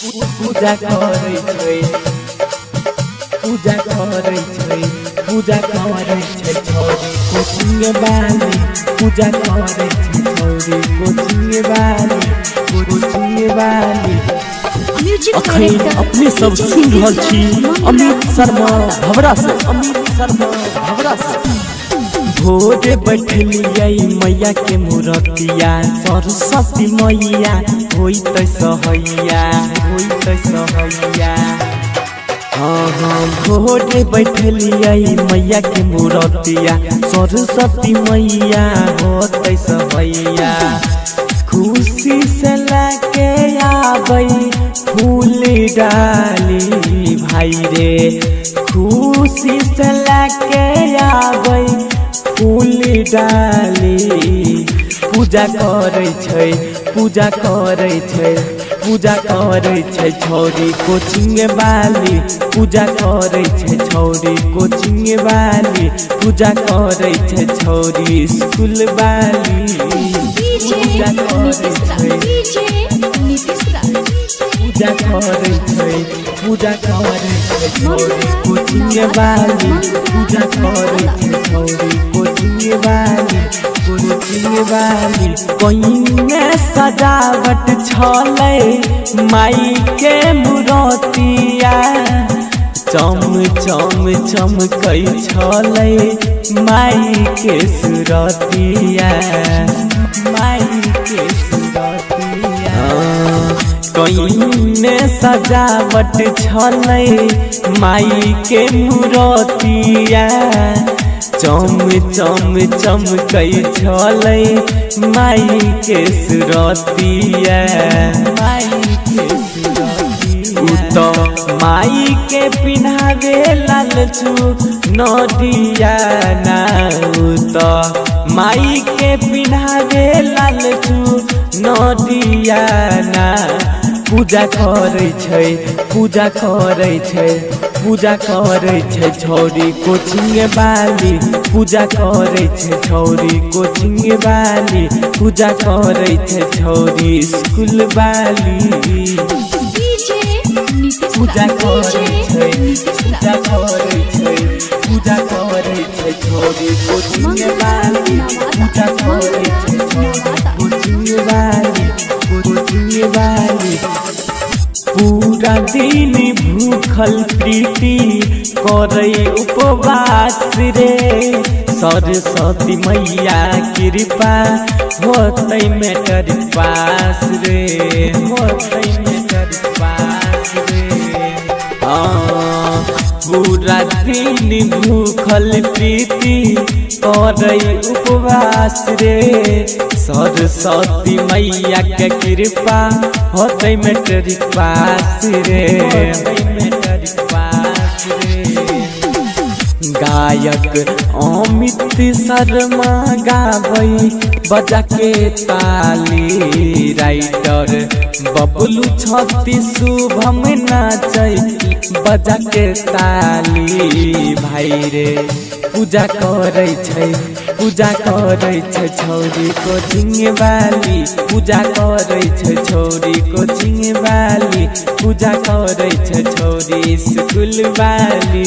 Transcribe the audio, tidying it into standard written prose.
पूजा करे छै पूजा करे छै पूजा करे छै छोरी कोचिंग वाली पूजा करे छै छोरी कोचिंग वाली अखन अपने सब सुन रहल छी अमित शर्मा भवरा से भोरे बैठलियै मैया के मूर्तिया सरस्वती मैया होइत सहैया हाँ भोरे बैठलियै मैया के मूर्तिया सरस्वती मैया होइत सहैया खुशी से लाके आबै फूल डाली भाई रे खुशी से लाके आबै फूल डाली पूजा करे छै छोरी कोचिंग वाली पूजा करे छै छोरी कोचिंग वाली पूजा करे छै छोरी स्कूल वाली पूजा करे छै छोरी कोचिंग वाली पूजा करे छै छोरी कोचिंग वाली कोइने सजावट छलै माई के मूर्तिया चम चमकै छलै माई के सूरतिया कोइने सजावट छलै माई के मूर्तिया चम चमकै छलै माई के सूरतिया माई के पिन्हावे लाल नदिया ना माई के पिन्हावे लाल नदिया ना पूजा करे छै छोरी कोचिंग वाली पूजा करे छै छोरी कोचिंग वाली पूजा करे छै छोरी स्कूल वाली पूजा करे छै छोरी कोचिंग वाली पूजा करे छै कोचिंग वाली पूरा दिन भूखल प्रीति करे उपवास रे सरस्वती मैया कृपा होतै मेटर पास रे पूरा दिन भूखल प्रीति करे उपवास रे सरस्वती मैया के कृपा होतै मेट्रिक पास रे गायक अमित शर्मा गाबै बजा के ताली राइटर बबलू छत्ती शुभम नाचै बजा के ताली भाई रे पूजा करे छै छोरी कोचिंग वाली पूजा करे छै छोरी कोचिंग वाली पूजा करे छै छोरी स्कूल वाली।